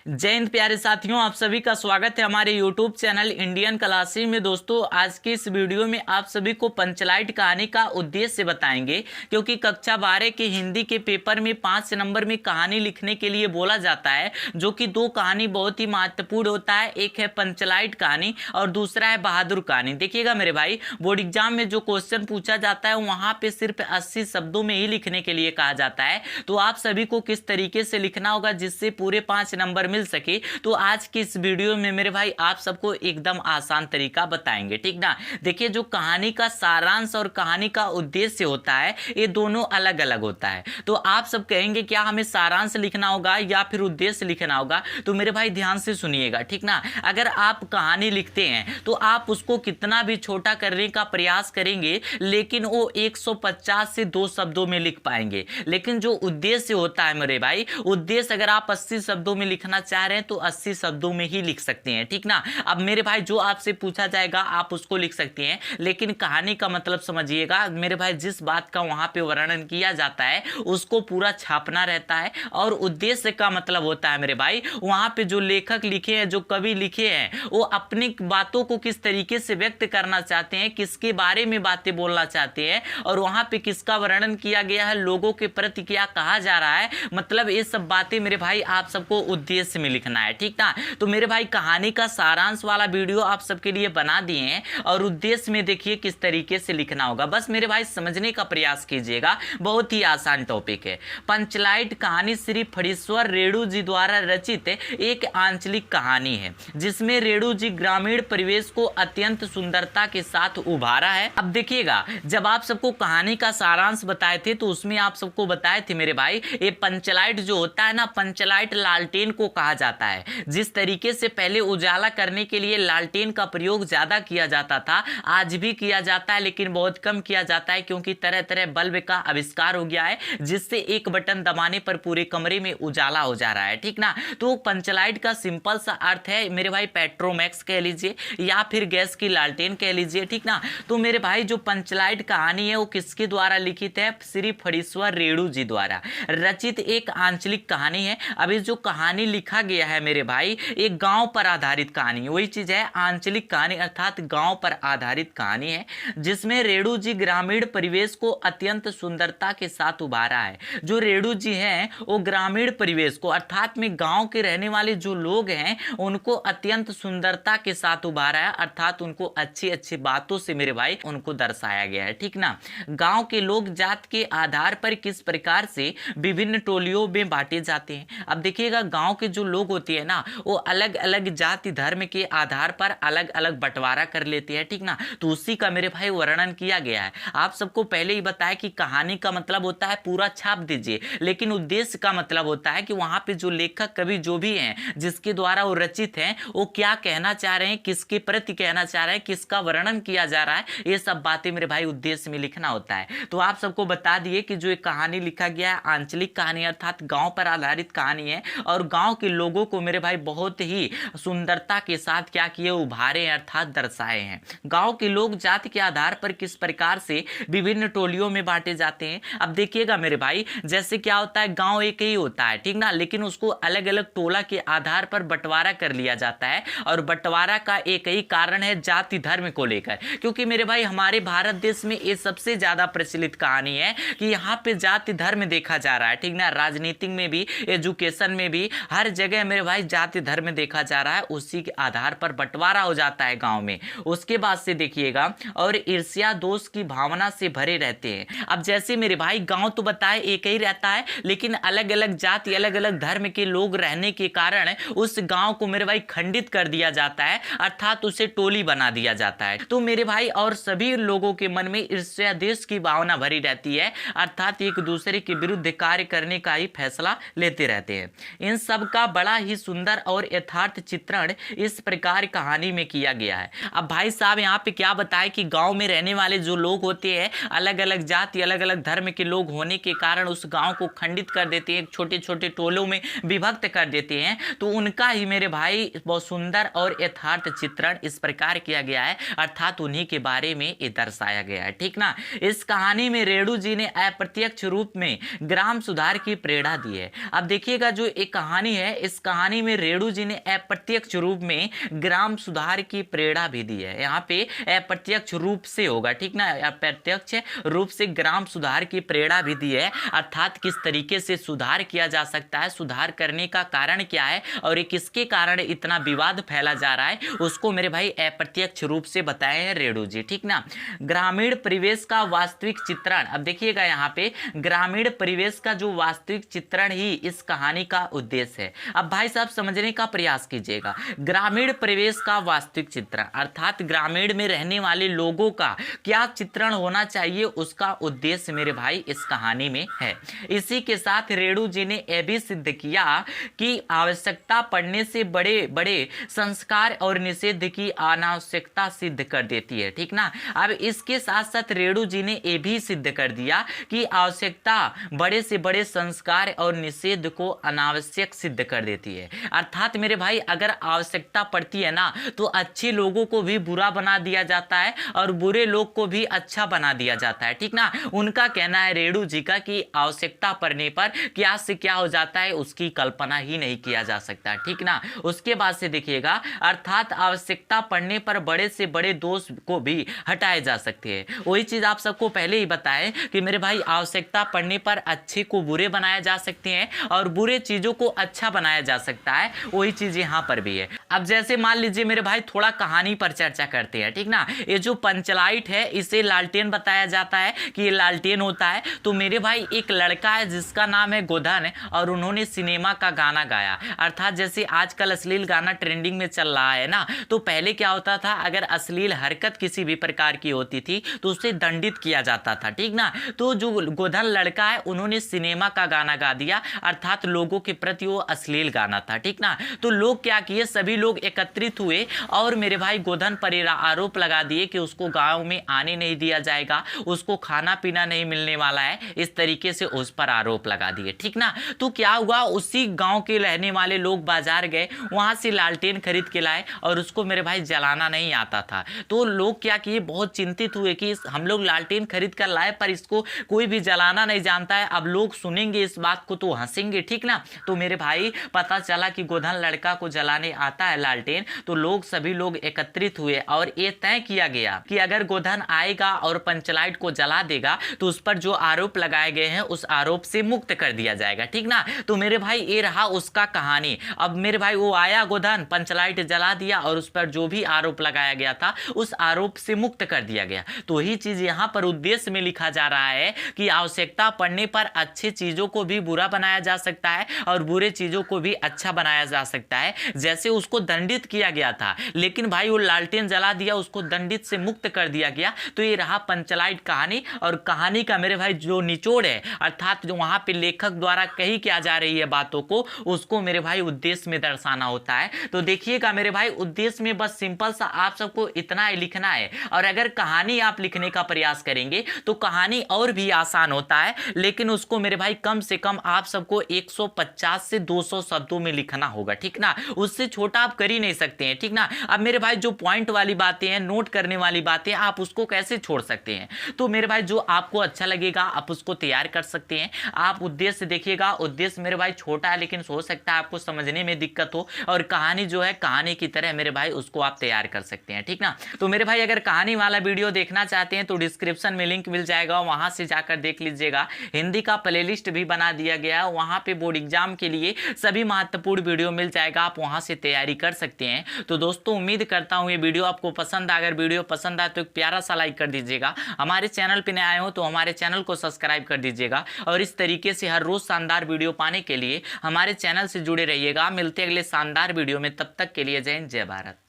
जय हिंद प्यारे साथियों, आप सभी का स्वागत है हमारे YouTube चैनल इंडियन क्लासी में। दोस्तों, आज के इस वीडियो में आप सभी को पंचलाइट कहानी का उद्देश्य बताएंगे, क्योंकि कक्षा 12 के हिंदी के पेपर में 5 नंबर में कहानी लिखने के लिए बोला जाता है, जो कि दो कहानी बहुत ही महत्वपूर्ण होता है। एक है पंचलाइट कहानी और दूसरा है बहादुर कहानी। देखिएगा मेरे भाई, बोर्ड एग्जाम में जो क्वेश्चन पूछा जाता है वहां पे सिर्फ 80 शब्दों में ही लिखने के लिए कहा जाता है। तो आप सभी को किस तरीके से लिखना होगा जिससे पूरे 5 नंबर मिल सके, तो आज की इस वीडियो में मेरे भाई आप सबको एकदम आसान तरीका बताएंगे, ठीक ना। देखिए, जो कहानी का सारांश और कहानी का उद्देश्य होता है ये दोनों अलग अलग होता है। तो आप सब कहेंगे क्या हमें सारांश लिखना होगा या फिर उद्देश्य लिखना होगा, तो मेरे भाई ध्यान से सुनिएगा, ठीक ना। अगर आप कहानी लिखते हैं तो आप उसको कितना भी छोटा करने का प्रयास करेंगे, लेकिन वो 150 से 2 शब्दों में लिख पाएंगे। लेकिन जो उद्देश्य होता है मेरे भाई, उद्देश्य अगर आप 80 शब्दों में लिखना चाह रहे हैं तो 80 शब्दों में ही लिख सकते हैं, ठीक ना। अब मेरे भाई जो आपसे पूछा जाएगा आप उसको लिख सकते हैं, लेकिन कहानी का मतलब समझिएगा मेरे भाई, जिस बात का वहां पे वर्णन किया जाता है उसको पूरा छापना रहता है। और उद्देश्य का मतलब होता है मेरे भाई, वहां पे जो लेखक लिखे हैं, जो कवि लिखे हैं, वो अपनी बातों को किस तरीके से व्यक्त करना चाहते हैं, किसके बारे में बातें बोलना चाहते हैं और वहां पे किसका वर्णन किया गया है, लोगों के प्रति क्या कहा जा रहा है, मतलब ये सब बातें मेरे भाई आप सबको उद्देश्य में लिखना है, ठीक ना। तो मेरे भाई कहानी का सारांश वाला वीडियो आप सबके लिए बना दिए हैं और उद्देश्य में देखिए किस तरीके से लिखना होगा। बस मेरे भाई समझने का प्रयास कीजिएगा, बहुत ही आसान टॉपिक है। पंचलाइट कहानी श्री फणीश्वर रेणु जी द्वारा रचित एक आंचलिक कहानी है, जिसमें रेणु जी ग्रामीण परिवेश को अत्यंत सुंदरता के साथ उभारा है। अब देखिएगा, जब आप सबको कहानी का सारांश बताए थे तो उसमें आप सबको बताए थे मेरे भाई, ये पंचलाइट जो होता है ना, पंचलाइट लालटेन को कहा जाता है। जिस तरीके से पहले उजाला करने के लिए लालटेन का प्रयोग ज्यादा किया जाता था, आज भी किया जाता है लेकिन बहुत कम किया जाता है, क्योंकि तरह तरह बल्ब का आविष्कार हो गया है, जिससे एक बटन दबाने पर पूरे कमरे में उजाला हो जा रहा है, ठीक ना। तो पंचलाइट का सिंपल सा अर्थ है मेरे भाई, पेट्रोमैक्स कह लीजिए या फिर गैस की लालटेन कह लीजिए, ठीक ना। तो मेरे भाई जो पंचलाइट कहानी है वो किसके द्वारा लिखित है? श्री फणीश्वर रेणु जी द्वारा रचित एक आंचलिक कहानी है। अभी जो कहानी लिखा गया है मेरे भाई, एक गांव पर आधारित कहानी, वही चीज है आंचलिक कहानी, अर्थात गांव पर आधारित कहानी है, जिसमें रेणु जी ग्रामीण परिवेश को अत्यंत सुंदरता के साथ उभारा है। जो रेणु जी हैं वो ग्रामीण परिवेश को, अर्थात में गांव के रहने वाले जो लोग हैं उनको अत्यंत सुंदरता के साथ उभारा है, अर्थात उनको अच्छी अच्छी बातों से मेरे भाई उनको दर्शाया गया है, ठीक ना। गांव के लोग जात के आधार पर किस प्रकार से विभिन्न टोलियों में बांटे जाते हैं। अब देखिएगा, गांव के जो लोग होते हैं ना, वो अलग अलग जाति धर्म के आधार पर अलग अलग बंटवारा कर लेते हैं, ठीक ना। तो उसी का मेरे भाई वर्णन किया गया है। आप सबको पहले ही बताया कि कहानी का मतलब होता है पूरा छाप दीजिए, लेकिन उद्देश्य का मतलब होता है कि वहां पे जो लेखक कवि जो भी हैं, जिसके द्वारा वो रचित हैं, वो क्या कहना चाह रहे हैं, किसके प्रति कहना चाह रहे हैं, किसका वर्णन किया जा रहा है, ये सब बातें मेरे भाई उद्देश्य में लिखना होता है। तो आप सबको बता दिए कि जो एक कहानी लिखा गया है आंचलिक कहानी, अर्थात गांव पर आधारित कहानी है, और गांव के लोगों को मेरे भाई बहुत ही सुंदरता के साथ क्या किए, उभारे अर्थात दर्शाए हैं। गांव के लोग जाति के आधार पर किस प्रकार से विभिन्न टोलियों में बांटे जाते हैं। अब देखिएगा मेरे भाई, जैसे क्या होता है, गांव एक ही होता है, ठीक ना, लेकिन उसको अलग अलग टोला के आधार पर बंटवारा कर लिया जाता है, और बंटवारा का एक ही कारण है जाति धर्म को लेकर। क्योंकि मेरे भाई हमारे भारत देश में ये सबसे ज्यादा प्रचलित कहानी है कि यहाँ पे जाति धर्म देखा जा रहा है, ठीक ना। राजनीति में भी, एजुकेशन में भी, हर जगह मेरे भाई जाति धर्म देखा जा रहा है, उसी के आधार पर बंटवारा हो जाता है गांव में। उसके बाद से देखिएगा, और ईर्ष्या दोष की भावना से भरे रहते हैं। अब जैसे मेरे भाई गांव तो बताए एक ही रहता है, लेकिन अलग अलग जाति अलग अलग धर्म के लोग रहने के कारण उस गांव को मेरे भाई खंडित कर दिया जाता है, अर्थात उसे टोली बना दिया जाता है। तो मेरे भाई और सभी लोगों के मन में ईर्ष्या देश की भावना भरी रहती है, अर्थात एक दूसरे के विरुद्ध कार्य करने का ही फैसला लेते रहते हैं। इन सब का बड़ा ही सुंदर और यथार्थ चित्रण इस प्रकार कहानी में किया गया है। अब भाई साहब यहाँ पे क्या बताए कि गांव में रहने वाले जो लोग होते हैं, अलग अलग जाति अलग अलग धर्म के लोग होने के कारण उस गांव को खंडित कर देते हैं, छोटे छोटे टोलों में विभक्त कर देते हैं। तो उनका ही मेरे भाई बहुत सुंदर और यथार्थ चित्रण इस प्रकार किया गया है, अर्थात उन्हीं के बारे में ये दर्शाया गया है, ठीक ना। इस कहानी में रेणु जी ने अप्रत्यक्ष रूप में ग्राम सुधार की प्रेरणा दी है। अब देखिएगा, जो एक कहानी है है, इस कहानी में रेणु जी ने अप्रत्यक्ष रूप में ग्राम सुधार की प्रेरणा भी दी है। यहाँ पे अप्रत्यक्ष रूप से होगा, ठीक ना, अप्रत्यक्ष रूप से ग्राम सुधार की प्रेरणा भी दी है, अर्थात किस तरीके से सुधार किया जा सकता है, सुधार करने का कारण क्या है और ये किसके कारण इतना विवाद फैला जा रहा है, उसको मेरे भाई अप्रत्यक्ष रूप से बताए हैं रेणु जी, ठीक ना। ग्रामीण परिवेश का वास्तविक चित्रण, अब देखिएगा यहाँ पे ग्रामीण परिवेश का जो वास्तविक चित्रण ही इस कहानी का उद्देश्य है। अब भाई साहब समझने का प्रयास कीजिएगा, ग्रामीण परिवेश का वास्तविक चित्रण अर्थात ग्रामीण में रहने वाले लोगों का क्या चित्रण होना चाहिए, उसका उद्देश्य मेरे भाई इस कहानी में है। इसी के साथ रेणु जी ने यह भी सिद्ध किया कि आवश्यकता पड़ने से बड़े बड़े संस्कार और निषेध की अनावश्यकता सिद्ध कर देती है, ठीक ना। अब इसके साथ साथ रेणु जी ने यह भी सिद्ध कर दिया कि आवश्यकता बड़े से बड़े संस्कार और निषेध को अनावश्यक सिद्ध कर देती है। अर्थात मेरे भाई अगर आवश्यकता पड़ती है ना तो अच्छे लोगों को भी बुरा बना दिया जाता है और बुरे लोग को भी अच्छा बना दिया जाता है, ठीक ना। उनका कहना है रेणु जी का कि आवश्यकता पड़ने पर क्या से क्या हो जाता है उसकी कल्पना ही नहीं किया जा सकता, ठीक ना। उसके बाद से देखिएगा, अर्थात आवश्यकता पड़ने पर बड़े से बड़े दोष को भी हटाए जा सकते हैं। वही चीज आप सबको पहले ही बताएं कि मेरे भाई आवश्यकता पड़ने पर अच्छे को बुरे बनाया जा सकते हैं और बुरे चीजों को अच्छा बनाया जा सकता है, वही चीज यहाँ पर भी है। अब जैसे मान लीजिए मेरे भाई थोड़ा कहानी पर चर्चा करते हैं, ठीक ना। ये जो पंचलाइट है इसे लालटेन बताया जाता है कि ये लालटेन होता है। तो मेरे भाई एक लड़का है जिसका नाम है गोधन और उन्होंने सिनेमा का गाना गाया, अर्थात जैसे आजकल अश्लील गाना ट्रेंडिंग में चल रहा है ना, तो पहले क्या होता था, अगर अश्लील हरकत किसी भी प्रकार की होती थी तो उसे दंडित किया जाता था, ठीक ना। तो जो गोधन लड़का है उन्होंने सिनेमा का गाना गा दिया, अर्थात लोगों के प्रति वो अश्लील गाना था, ठीक ना। तो लोग क्या किए, सभी लोग एकत्रित हुए और मेरे भाई गोधन पर आरोप लगा दिए कि उसको गांव में आने नहीं दिया जाएगा, उसको खाना पीना नहीं मिलने वाला है, इस तरीके से उस पर आरोप लगा दिए, ठीक ना। तो क्या हुआ, उसी गांव के रहने वाले लोग बाजार गए, वहां से लालटेन खरीद के लाए और उसको मेरे भाई जलाना नहीं आता था। तो लोग क्या किए, बहुत चिंतित हुए कि हम लोग लालटेन खरीद कर लाए पर इसको कोई भी जलाना नहीं जानता है, अब लोग सुनेंगे इस बात को तो हंसेंगे, ठीक ना। तो मेरे भाई पता चला कि गोधन लड़का को जलाने आता है लालटेन, तो लोग सभी लोग एकत्रित हुए और ये तय किया गया कि अगर गोधन आएगा और पंचलाइट को जला देगा तो उस पर जो आरोप लगाए गए हैं उस आरोप से मुक्त कर दिया जाएगा, ठीक ना। तो मेरे भाई ये रहा उसका कहानी। अब मेरे भाई वो आया गोधन, पंचलाइट जला दिया और उस पर जो भी आरोप लगाया गया था उस आरोप से मुक्त कर दिया गया। तो यही चीज यहाँ पर उद्देश्य में लिखा जा रहा है कि आवश्यकता पड़ने पर अच्छे चीजों को भी बुरा बनाया जा सकता है और बुरे चीजों को भी अच्छा बनाया जा सकता है। जैसे उसको दंडित किया गया था लेकिन भाई वो लालटेन जला दिया, उसको दंडित से मुक्त कर दिया गया। तो ये रहा पंचलाइट कहानी, और कहानी का मेरे भाई जो निचोड़ है, अर्थात जो वहां पे लेखक द्वारा कही क्या जा रही है बातों को, उसको मेरे भाई उद्देश्य में दर्शाना होता है। तो देखिएगा मेरे भाई, उद्देश्य में बस सिंपल सा आप सबको इतना ही लिखना है, और अगर कहानी आप लिखने का प्रयास करेंगे तो कहानी और भी आसान होता है, लेकिन उसको मेरे भाई कम से कम आप सबको 150 से 200 शब्दों में लिखना होगा, ठीक ना। उससे छोटा आप कर ही नहीं सकते हैं, ठीक ना। अब मेरे भाई जो पॉइंट वाली बातें हैं, नोट करने वाली बातें, आप उसको कैसे छोड़ सकते हैं। तो मेरे भाई जो आपको अच्छा लगेगा आप उसको तैयार कर सकते हैं। आप उद्देश्य देखिएगा, उद्देश्य मेरे भाई छोटा है लेकिन हो सकता है आपको समझने में दिक्कत हो, और कहानी जो है कहानी की तरह मेरे भाई उसको आप तैयार कर सकते हैं, ठीक ना। तो मेरे भाई अगर कहानी वाला वीडियो देखना चाहते हैं तो डिस्क्रिप्शन में लिंक मिल जाएगा, वहां से जाकर देख लीजिएगा। हिंदी का प्लेलिस्ट भी बना दिया गया है, वहां पे बोर्ड एग्जाम के लिए सभी महत्वपूर्ण वीडियो मिल जाएगा, आप वहां से तैयारी कर सकते हैं। तो दोस्तों उम्मीद करता हूं ये वीडियो आपको पसंद, अगर वीडियो पसंद आए तो एक प्यारा सा लाइक कर दीजिएगा। हमारे चैनल पे नए आए हो तो हमारे चैनल को सब्सक्राइब कर दीजिएगा, और इस तरीके से हर रोज शानदार वीडियो पाने के लिए हमारे चैनल से जुड़े रहिएगा। मिलते अगले शानदार वीडियो में, तब तक के लिए जय हिंद, जय भारत।